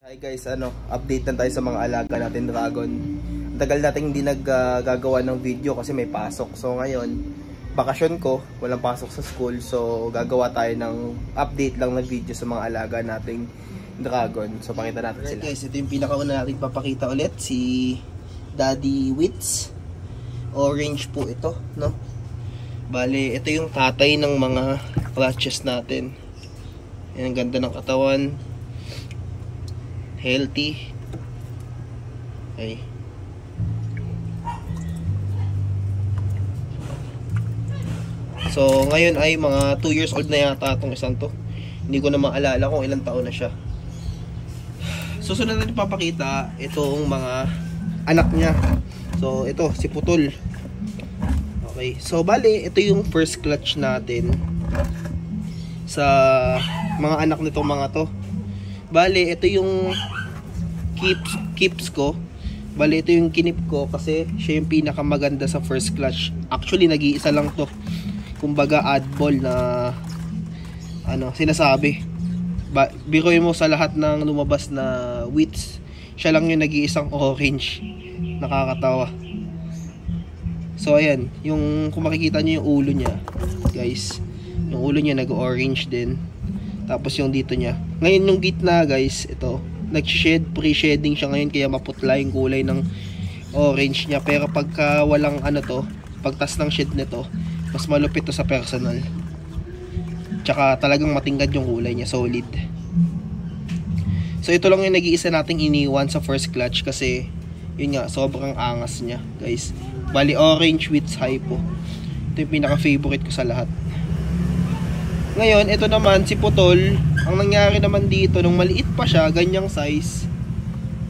Hi guys, update lang tayo sa mga alaga natin dragon. Tagal natin hindi naggagawa ng video kasi may pasok. So ngayon, bakasyon ko, walang pasok sa school. So gagawa tayo ng update lang ng video sa mga alaga nating dragon. So pakita natin sila. Guys, ito yung pinakauna natin papakita ulit, si Daddy Wits. Orange po ito, no? Bale, ito yung tatay ng mga clutches natin. Yan, ang ganda ng katawan. Healthy. Okay. So, ngayon ay mga 2 years old na yata itong isang to. Hindi ko na maalala kung ilang taon na siya. Susunod natin ipapakita itong mga anak niya. So, ito, si Putol. Okay. So, bali, ito yung first clutch natin sa mga anak nitong mga to. Bale, ito yung keeps ko. Bale, ito yung kinip ko kasi siya yung pinakamaganda sa first clutch. Actually, nag-iisa lang to. Kumbaga, oddball na sinasabi. Biruin mo sa lahat ng lumabas na Wits, siya lang yung nag-iisang orange. Nakakatawa. So, ayan. Kung makikita nyo yung ulo niya, guys. Yung ulo niya nag-orange din. Tapos yung dito niya. Ngayon yung gitna guys, ito. Nag-shed, pre-shedding siya ngayon kaya maputla yung kulay ng orange niya. Pero pagka walang pagtas ng shed nito, mas malupit to sa personal. Tsaka talagang matingkad yung kulay niya, solid. So ito lang yung nag-iisa nating iniwan sa first clutch kasi yun nga, sobrang angas niya guys. Bali orange with hypo. Ito yung pinaka-favorite ko sa lahat. Ngayon, ito naman, si Putol, ang nangyari naman dito, nung maliit pa siya, ganyang size,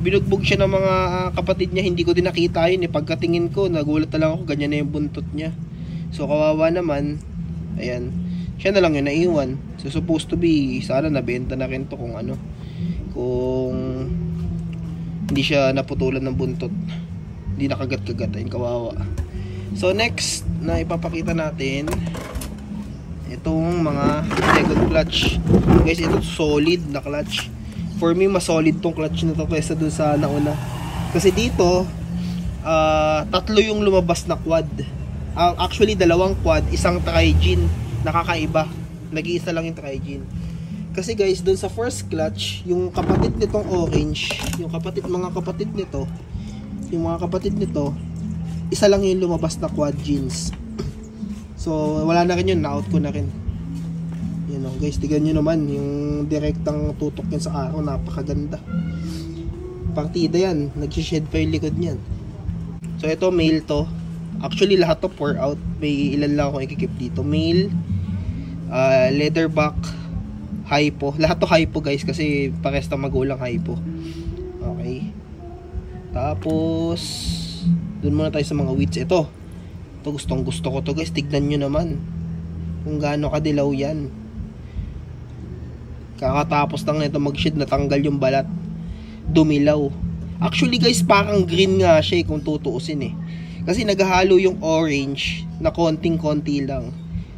binugbog siya ng mga kapatid niya, hindi ko din nakita yun. Pagkatingin ko, nagulat na lang ako, ganyan na yung buntot niya. So, kawawa naman, ayan, siya na lang yung naiwan. So, supposed to be, sana nabenta na rin to kung hindi siya naputulan ng buntot. Hindi nakagat-kagat, ayun, kawawa. So, next, na ipapakita natin, itong mga second clutch guys. Ito solid na clutch. For me, mas solid tong clutch na to kaysa dun sa nauna kasi dito tatlo yung lumabas na quad. Actually dalawang quad, isang tri-gene. Nakakaiba, nag-iisa lang yung tri-gene kasi guys, dun sa first clutch yung kapatid nitong orange, yung mga kapatid nito isa lang yung lumabas na quad genes. So, wala na rin yun. Na-out ko na rin. Yan o, guys. Tignan nyo naman. Yung direktang tutok yun sa araw. Napakaganda. Partida yan. Nagsished pa yung likod niyan. So, ito, male to. Actually, lahat to pour out. May ilan lang akong ikikip dito. Male. Leatherback. Hypo. Lahat to hypo, guys. Kasi pares na magulang hypo. Okay. Tapos, dun muna tayo sa mga Wits. Ito gustong gusto ko to guys. Tignan nyo naman kung gaano kadilaw yan. Kakatapos lang nito mag-shed, natanggal yung balat, dumilaw. Actually guys, parang green nga siya kung tutuusin kasi naghahalo yung orange na konting-konti lang,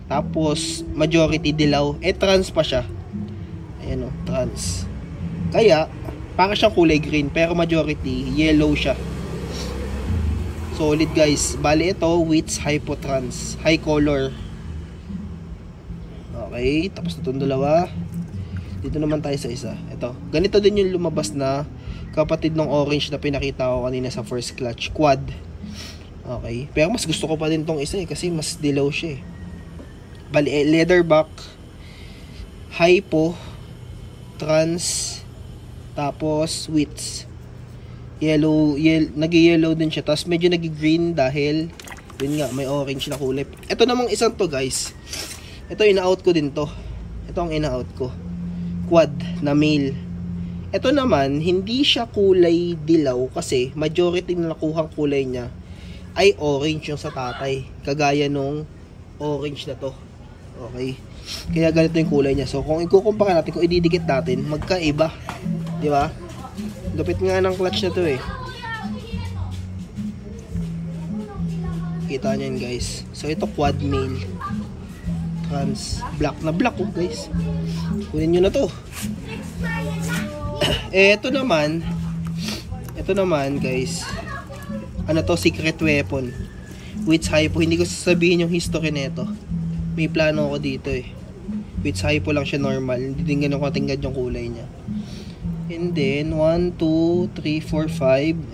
tapos majority dilaw. Trans pa siya. Ayan o, trans. Kaya parang siyang kulay green pero majority yellow siya. Solid guys. Bali ito, Wits Hypotrans, high color. Okay, tapos na itong dalawa. Dito naman tayo sa isa. Ito, ganito din yung lumabas na kapatid ng orange na pinakita ko kanina sa first clutch, quad. Okay, pero mas gusto ko pa din tong isa kasi mas dilaw siya Bali, leatherback, hypo, trans, tapos Wits. Nag-yellow din siya. Tapos medyo nag-green dahil yun nga, may orange na kulay. Ito namang isang to guys. Ito ina-out ko din to. Ito ang ina-out ko. Quad na male. Ito naman, hindi siya kulay dilaw kasi majority na nakuhang kulay niya ay orange yung sa tatay. Kagaya nung orange na to. Okay. Kaya ganito yung kulay niya. So kung ikukumpara natin, kung ididikit natin, magkaiba. Di ba? Lupit nga ng clutch na to Kita nyo yun guys. So ito quad male. Trans. Black na black guys. Kunin nyo na to. Ito naman guys, ano to, secret weapon. Wits Hypo, hindi ko sasabihin yung history nito. May plano ako dito eh. Wits Hypo lang siya normal, hindi din ganun katingkad yung kulay niya. And then 1, 2, 3, 4,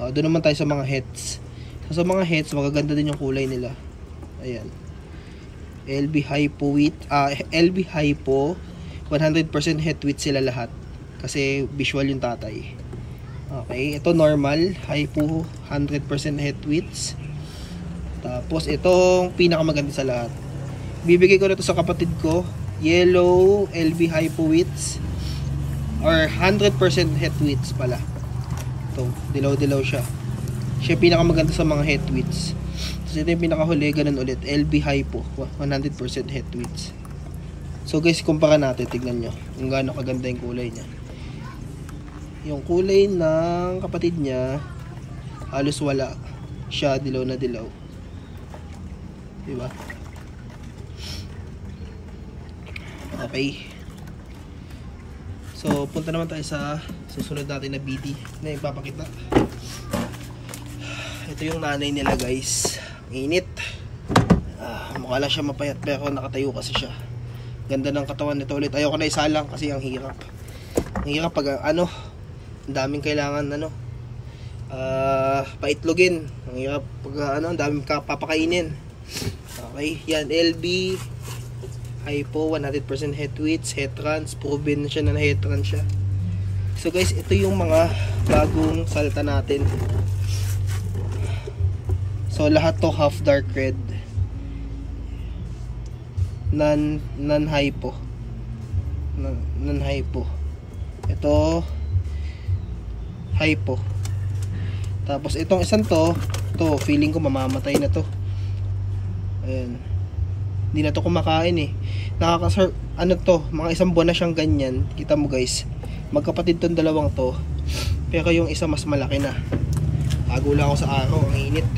5. Doon naman tayo sa mga heads. So, sa mga heads, magaganda din yung kulay nila. Ayan. LB Hypo LB Hypo 100% head width sila lahat. Kasi visual yung tatay. Okay, ito normal Hypo 100% head widths. Tapos itong pinakamaganda sa lahat. Bibigay ko na ito sa kapatid ko. Yellow LB Hypo widths or 100% head widths pala. Ito, dilaw-dilaw siya. Siya pinakamaganda sa mga head widths. Tapos ito yung pinakahuli, ganun ulit. LB Hypo 100% head widths. So guys, kumpara natin, tignan nyo kung gaano kaganda yung kulay niya. Yung kulay ng kapatid niya halos wala. Siya dilaw na dilaw. Diba? Okay. So punta naman tayo sa susunod natin na BD na ipapakita. Ito yung nanay nila guys. Init. Mukha lang siya mapayat pero nakatayo kasi siya. Ganda ng katawan nito ulit. Ayoko na isa lang kasi ang hirap. Ang hirap pag ang daming kailangan paitlogin. Ang hirap pag ang daming papakainin. Okay, yan LB Hypo 100% head widths, head trans, proven na siya na head trans siya. So guys, ito yung mga bagong salta natin. So lahat to half dark red. Non-hypo. Non-hypo. Ito hypo. Tapos itong isang to feeling ko mamamatay na to. Ayan. Hindi na to kumakain eh. Mga isang buwan na siyang ganyan. Kita mo guys, magkapatid tong dalawang to. Pero yung isa mas malaki na. Tago lang ako sa araw, ang init.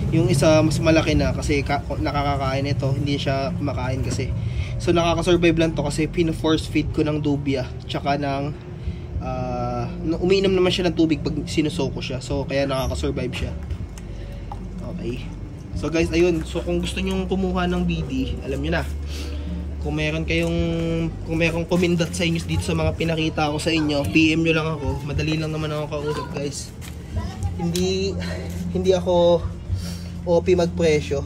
Yung isa mas malaki na kasi nakakakain ito, hindi siya kumakain kasi. So nakaka-survive lang to kasi pino-force feed ko ng dubia tsaka ng umiinom naman siya ng tubig pag sinusoko siya. So kaya nakaka-survive siya. Okay. So guys, ayun. So kung gusto niyo kumuha ng BD, alam niyo na. Kung merong kumindat sa inyo dito sa mga pinakita ko sa inyo, PM nyo lang ako. Madali lang naman ako kausap guys. Hindi ako OP magpresyo.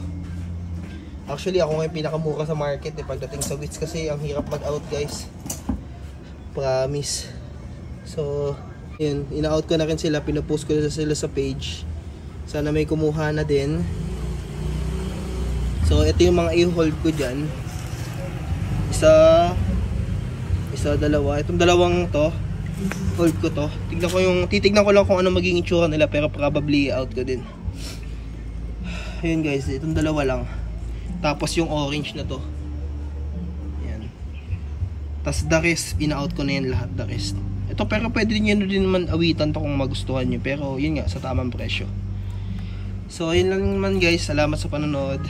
Actually ako ngayon pinakamura sa market pagdating sa wits kasi ang hirap mag-out guys. Promise. So yun, ina-out ko na rin sila, pinopost ko na sila sa page. Sana may kumuha na din. So ito yung mga i-hold ko dyan. Isa, dalawa. Itong dalawang to, hold ko to. Titignan ko lang kung ano magiging itsura nila, pero probably out ko din. Ayun guys, itong dalawa lang. Tapos yung orange na to. Ayan. Tapos the rest, ina-out ko na yan lahat, the rest. Ito pero pwede nyo din naman awitan to kung magustuhan nyo. Pero yun nga, sa tamang presyo. So ayun lang naman guys, salamat sa panonood.